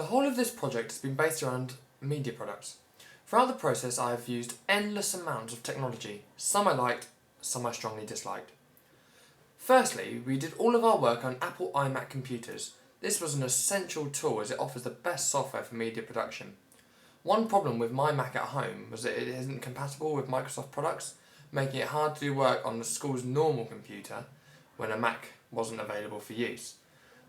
The whole of this project has been based around media products. Throughout the process I have used endless amounts of technology, some I liked, some I strongly disliked. Firstly, we did all of our work on Apple iMac computers. This was an essential tool as it offers the best software for media production. One problem with my Mac at home was that it isn't compatible with Microsoft products, making it hard to do work on the school's normal computer when a Mac wasn't available for use.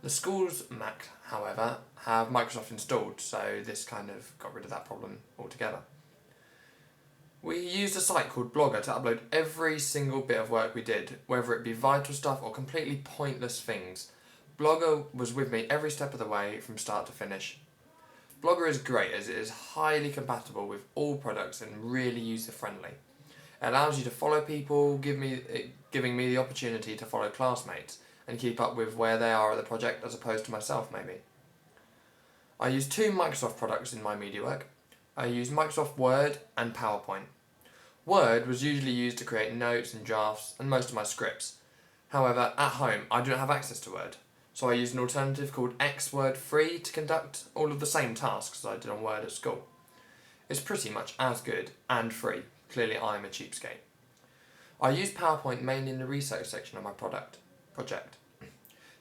The school's Mac, however, have Microsoft installed, so this kind of got rid of that problem altogether. We used a site called Blogger to upload every single bit of work we did, whether it be vital stuff or completely pointless things. Blogger was with me every step of the way from start to finish. Blogger is great as it is highly compatible with all products and really user-friendly. It allows you to follow people, giving me the opportunity to follow classmates and keep up with where they are at the project as opposed to myself maybe. I use two Microsoft products in my media work. I use Microsoft Word and PowerPoint. Word was usually used to create notes and drafts and most of my scripts. However, at home I do not have access to Word, so I used an alternative called Xword Free to conduct all of the same tasks as I did on Word at school. It's pretty much as good and free. Clearly I'm a cheapskate. I used PowerPoint mainly in the research section of my project.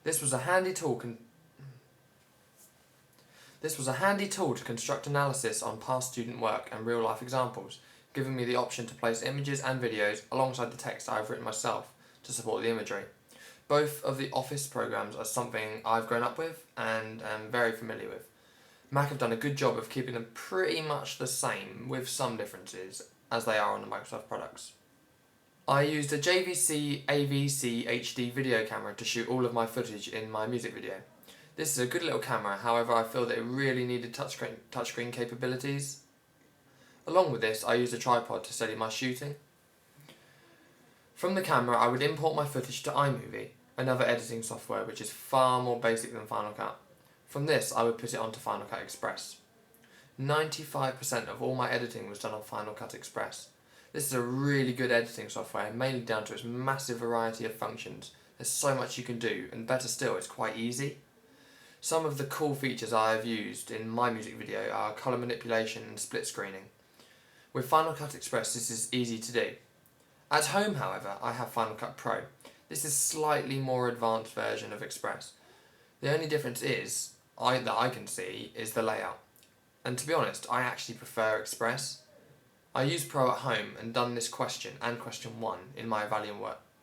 This was a handy tool to construct analysis on past student work and real-life examples, giving me the option to place images and videos alongside the text I've written myself to support the imagery. Both of the Office programs are something I've grown up with and am very familiar with. Mac have done a good job of keeping them pretty much the same, with some differences, as they are on the Microsoft products. I used a JVC AVC HD video camera to shoot all of my footage in my music video. This is a good little camera, however I feel that it really needed touchscreen capabilities. Along with this, I used a tripod to steady my shooting. From the camera I would import my footage to iMovie, another editing software which is far more basic than Final Cut. From this I would put it onto Final Cut Express. 95% of all my editing was done on Final Cut Express. This is a really good editing software, mainly down to its massive variety of functions. There's so much you can do, and better still, it's quite easy. Some of the cool features I have used in my music video are colour manipulation and split screening. With Final Cut Express this is easy to do. At home, however, I have Final Cut Pro. This is a slightly more advanced version of Express. The only difference that I can see is the layout. And to be honest, I actually prefer Express. I used Pro at home and done this question and question 1 in my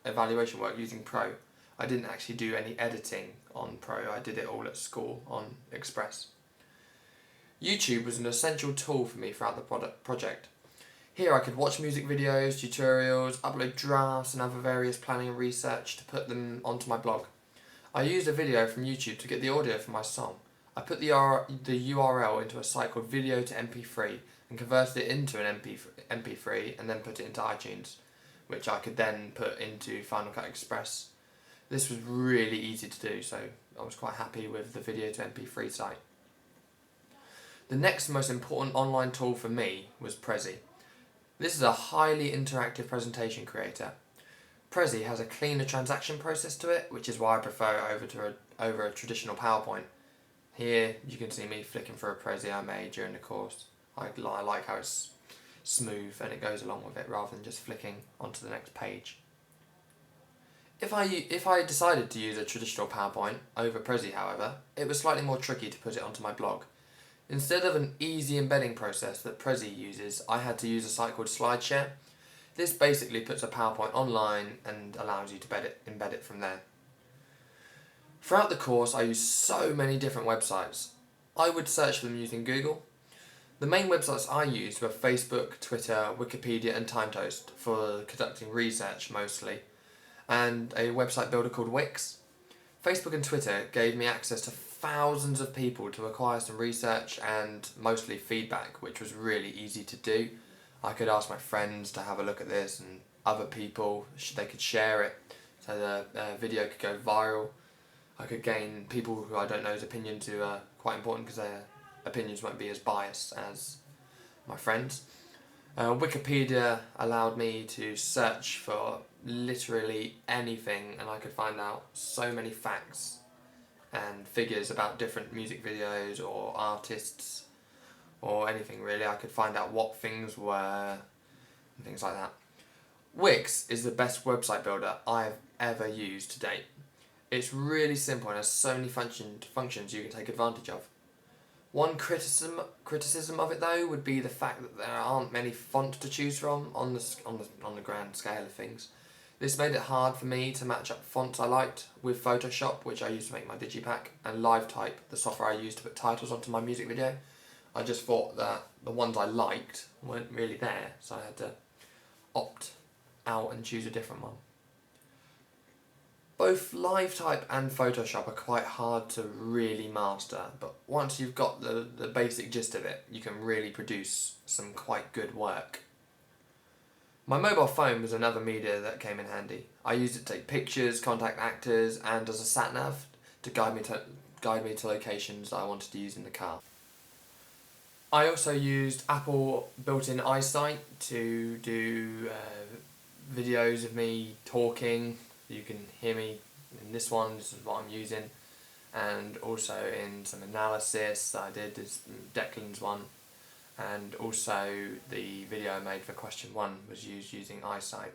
evaluation work using Pro. I didn't actually do any editing on Pro, I did it all at school on Express. YouTube was an essential tool for me throughout the project. Here I could watch music videos, tutorials, upload drafts and other various planning and research to put them onto my blog. I used a video from YouTube to get the audio for my song. I put the URL into a site called Video to MP3 and converted it into an MP3 and then put it into iTunes, which I could then put into Final Cut Express. This was really easy to do, so I was quite happy with the Video to MP3 site. The next most important online tool for me was Prezi. This is a highly interactive presentation creator. Prezi has a cleaner transaction process to it, which is why I prefer it over a traditional PowerPoint. Here you can see me flicking through a Prezi I made during the course. I like how it's smooth and it goes along with it rather than just flicking onto the next page. If I decided to use a traditional PowerPoint over Prezi, however, it was slightly more tricky to put it onto my blog. Instead of an easy embedding process that Prezi uses, I had to use a site called SlideShare. This basically puts a PowerPoint online and allows you to embed it from there. Throughout the course I used so many different websites. I would search for them using Google. The main websites I used were Facebook, Twitter, Wikipedia and TimeToast for conducting research mostly, and a website builder called Wix. Facebook and Twitter gave me access to thousands of people to acquire some research and mostly feedback, which was really easy to do. I could ask my friends to have a look at this and other people, they could share it so the video could go viral. I could gain people who I don't know's opinions who are quite important because their opinions won't be as biased as my friends. Wikipedia allowed me to search for literally anything and I could find out so many facts and figures about different music videos or artists or anything really. I could find out what things were and things like that. Wix is the best website builder I've ever used to date. It's really simple and has so many functions you can take advantage of. One criticism of it though would be the fact that there aren't many fonts to choose from on the grand scale of things. This made it hard for me to match up fonts I liked with Photoshop, which I use to make my digipack, and LiveType, the software I use to put titles onto my music video. I just thought that the ones I liked weren't really there, so I had to opt out and choose a different one. Both LiveType and Photoshop are quite hard to really master, but once you've got the basic gist of it, you can really produce some quite good work. My mobile phone was another media that came in handy. I used it to take pictures, contact actors, and as a sat-nav to guide me to locations that I wanted to use in the car. I also used Apple built-in iSight to do videos of me talking. You can hear me in this one, this is what I'm using, and also in some analysis that I did, this Declan's one, and also the video I made for question 1 was used using iSight.